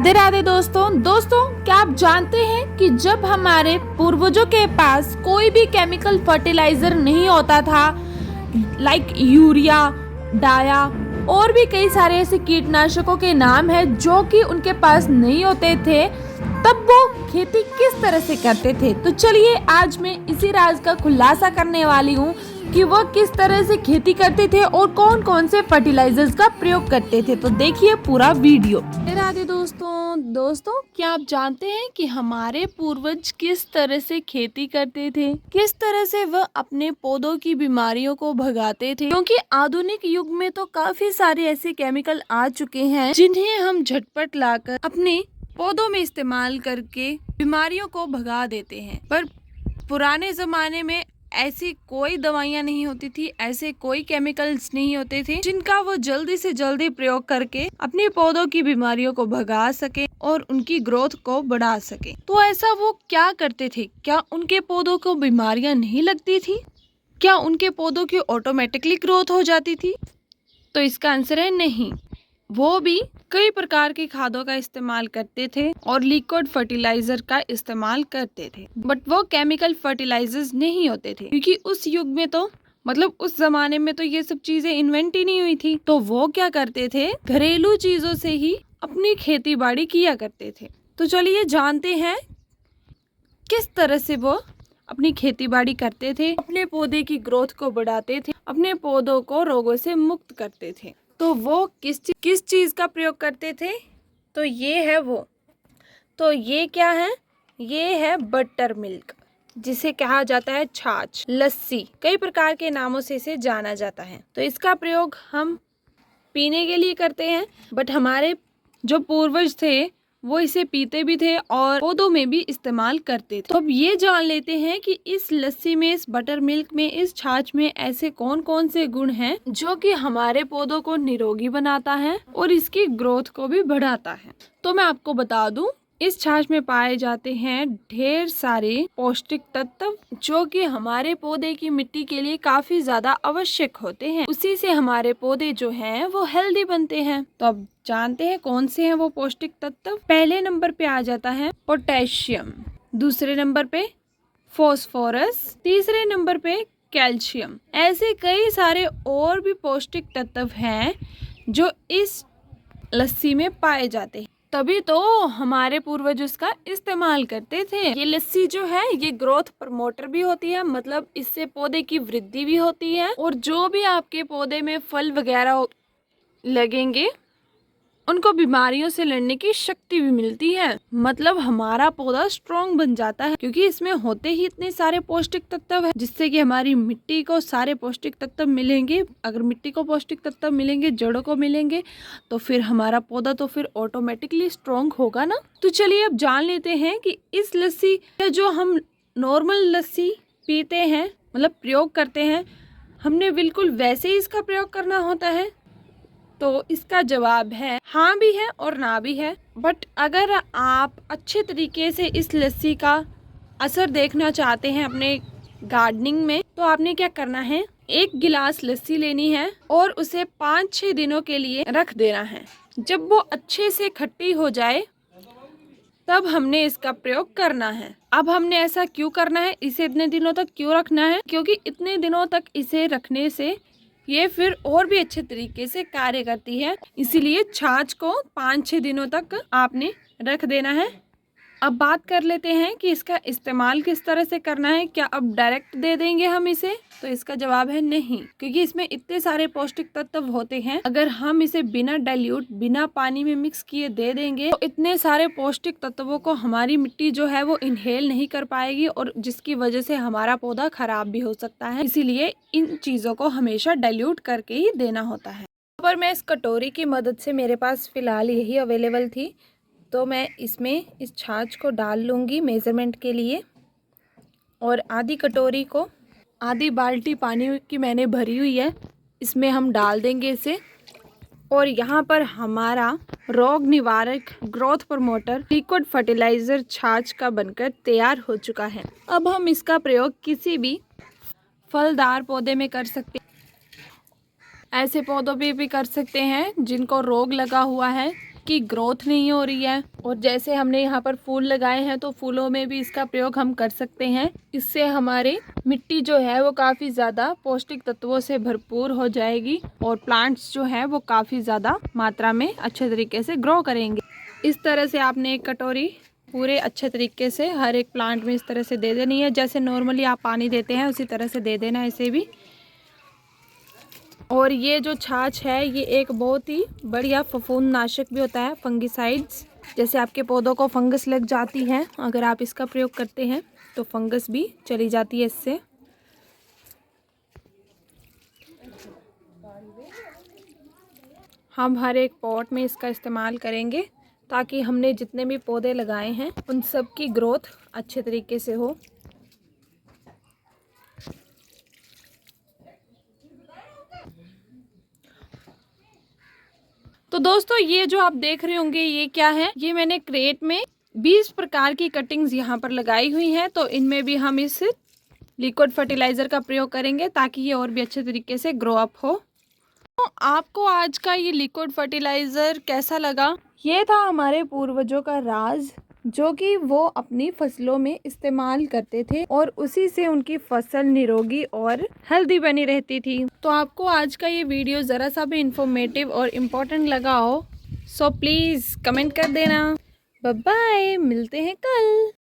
राधे राधे दोस्तों क्या आप जानते हैं कि जब हमारे पूर्वजों के पास कोई भी केमिकल फर्टिलाइजर नहीं होता था, लाइक यूरिया, डाया और भी कई सारे ऐसे कीटनाशकों के नाम है जो कि उनके पास नहीं होते थे, तब वो खेती किस तरह से करते थे। तो चलिए आज मैं इसी राज का खुलासा करने वाली हूँ कि वो किस तरह से खेती करते थे और कौन कौन से फर्टिलाइजर्स का प्रयोग करते थे। तो देखिए पूरा वीडियो। राधे दोस्तों क्या आप जानते हैं कि हमारे पूर्वज किस तरह से खेती करते थे, किस तरह से वह अपने पौधों की बीमारियों को भगाते थे। क्योंकि आधुनिक युग में तो काफी सारे ऐसे केमिकल आ चुके हैं जिन्हें हम झटपट लाकर अपने पौधों में इस्तेमाल करके बीमारियों को भगा देते हैं। पर पुराने जमाने में ऐसी कोई दवाइयाँ नहीं होती थी, ऐसे कोई केमिकल्स नहीं होते थे जिनका वो जल्दी से जल्दी प्रयोग करके अपने पौधों की बीमारियों को भगा सके और उनकी ग्रोथ को बढ़ा सके। तो ऐसा वो क्या करते थे? क्या उनके पौधों को बीमारियां नहीं लगती थी? क्या उनके पौधों की ऑटोमेटिकली ग्रोथ हो जाती थी? तो इसका आंसर है नहीं। वो भी कई प्रकार की खादों का इस्तेमाल करते थे और लिक्विड फर्टिलाइजर का इस्तेमाल करते थे, बट वो केमिकल फर्टिलाइजर्स नहीं होते थे क्योंकि उस युग में तो उस जमाने में तो ये सब चीजें इन्वेंट ही नहीं हुई थी। तो वो क्या करते थे, घरेलू चीजों से ही अपनी खेती बाड़ी किया करते थे। तो चलिए जानते हैं किस तरह से वो अपनी खेती बाड़ी करते थे, अपने पौधे की ग्रोथ को बढ़ाते थे, अपने पौधों को रोगों से मुक्त करते थे। तो वो किस चीज का प्रयोग करते थे? तो ये है वो। तो ये क्या है? ये है बटर मिल्क, जिसे कहा जाता है छाछ, लस्सी, कई प्रकार के नामों से इसे जाना जाता है। तो इसका प्रयोग हम पीने के लिए करते हैं, बट हमारे जो पूर्वज थे वो इसे पीते भी थे और पौधों में भी इस्तेमाल करते थे। तो अब ये जान लेते हैं कि इस लस्सी में, इस बटर मिल्क में, इस छाछ में ऐसे कौन कौन से गुण हैं जो कि हमारे पौधों को निरोगी बनाता है और इसकी ग्रोथ को भी बढ़ाता है। तो मैं आपको बता दूं, इस छाछ में पाए जाते हैं ढेर सारे पौष्टिक तत्व जो कि हमारे पौधे की मिट्टी के लिए काफी ज्यादा आवश्यक होते हैं। उसी से हमारे पौधे जो हैं वो हेल्दी बनते हैं। तो अब जानते हैं कौन से हैं वो पौष्टिक तत्व। पहले नंबर पे आ जाता है पोटेशियम, दूसरे नंबर पे फास्फोरस, तीसरे नंबर पे कैल्शियम। ऐसे कई सारे और भी पौष्टिक तत्व हैं जो इस लस्सी में पाए जाते हैं, तभी तो हमारे पूर्वज उसका इस्तेमाल करते थे। ये लस्सी जो है ये ग्रोथ प्रमोटर भी होती है, मतलब इससे पौधे की वृद्धि भी होती है और जो भी आपके पौधे में फल वगैरह लगेंगे उनको बीमारियों से लड़ने की शक्ति भी मिलती है। मतलब हमारा पौधा स्ट्रॉन्ग बन जाता है क्योंकि इसमें होते ही इतने सारे पौष्टिक तत्व है जिससे कि हमारी मिट्टी को सारे पौष्टिक तत्व मिलेंगे। अगर मिट्टी को पौष्टिक तत्व मिलेंगे, जड़ों को मिलेंगे, तो फिर हमारा पौधा तो फिर ऑटोमेटिकली स्ट्रॉन्ग होगा ना। तो चलिए अब जान लेते हैं कि इस लस्सी का जो हम नॉर्मल लस्सी पीते हैं, मतलब प्रयोग करते हैं, हमने बिल्कुल वैसे ही इसका प्रयोग करना होता है। तो इसका जवाब है हाँ भी है और ना भी है। बट अगर आप अच्छे तरीके से इस लस्सी का असर देखना चाहते हैं अपने गार्डनिंग में, तो आपने क्या करना है, एक गिलास लस्सी लेनी है और उसे 5-6 दिनों के लिए रख देना है। जब वो अच्छे से खट्टी हो जाए तब हमने इसका प्रयोग करना है। अब हमने ऐसा क्यों करना है, इसे इतने दिनों तक क्यों रखना है? क्योंकि इतने दिनों तक इसे रखने से ये फिर और भी अच्छे तरीके से कार्य करती है, इसीलिए छाछ को 5-6 दिनों तक आपने रख देना है। अब बात कर लेते हैं कि इसका इस्तेमाल किस तरह से करना है। क्या अब डायरेक्ट दे देंगे हम इसे? तो इसका जवाब है नहीं, क्योंकि इसमें इतने सारे पौष्टिक तत्व होते हैं। अगर हम इसे बिना डाइल्यूट, बिना पानी में मिक्स किए दे देंगे तो इतने सारे पौष्टिक तत्वों को हमारी मिट्टी जो है वो इनहेल नहीं कर पाएगी और जिसकी वजह से हमारा पौधा खराब भी हो सकता है। इसीलिए इन चीजों को हमेशा डाइल्यूट करके ही देना होता है। पर मैं इस कटोरी की मदद से, मेरे पास फिलहाल यही अवेलेबल थी, तो मैं इसमें इस छाछ को डाल लूँगी मेज़रमेंट के लिए। और आधी कटोरी को, आधी बाल्टी पानी की मैंने भरी हुई है, इसमें हम डाल देंगे इसे। और यहाँ पर हमारा रोग निवारक, ग्रोथ प्रमोटर, लिक्विड फर्टिलाइज़र छाछ का बनकर तैयार हो चुका है। अब हम इसका प्रयोग किसी भी फलदार पौधे में कर सकते हैं, ऐसे पौधों पे भी कर सकते हैं जिनको रोग लगा हुआ है की ग्रोथ नहीं हो रही है। और जैसे हमने यहाँ पर फूल लगाए हैं तो फूलों में भी इसका प्रयोग हम कर सकते हैं। इससे हमारी मिट्टी जो है वो काफ़ी ज़्यादा पौष्टिक तत्वों से भरपूर हो जाएगी और प्लांट्स जो है वो काफ़ी ज़्यादा मात्रा में अच्छे तरीके से ग्रो करेंगे। इस तरह से आपने एक कटोरी पूरे अच्छे तरीके से हर एक प्लांट में इस तरह से दे देनी है। जैसे नॉर्मली आप पानी देते हैं उसी तरह से दे देना है इसे भी। और ये जो छाछ है ये एक बहुत ही बढ़िया फफूंदनाशक भी होता है, फंगिसाइड्स। जैसे आपके पौधों को फंगस लग जाती है, अगर आप इसका प्रयोग करते हैं तो फंगस भी चली जाती है इससे। हम हर एक पॉट में इसका इस्तेमाल करेंगे ताकि हमने जितने भी पौधे लगाए हैं उन सब की ग्रोथ अच्छे तरीके से हो। तो दोस्तों ये जो आप देख रहे होंगे ये क्या है, ये मैंने क्रेट में 20 प्रकार की कटिंग्स यहाँ पर लगाई हुई हैं। तो इनमें भी हम इस लिक्विड फर्टिलाइज़र का प्रयोग करेंगे ताकि ये और भी अच्छे तरीके से ग्रो अप हो। तो आपको आज का ये लिक्विड फर्टिलाइज़र कैसा लगा? ये था हमारे पूर्वजों का राज, जो कि वो अपनी फसलों में इस्तेमाल करते थे और उसी से उनकी फसल निरोगी और हेल्दी बनी रहती थी। तो आपको आज का ये वीडियो ज़रा सा भी इंफॉर्मेटिव और इम्पोर्टेंट लगा हो सो प्लीज़ कमेंट कर देना। बाय बाय, मिलते हैं कल।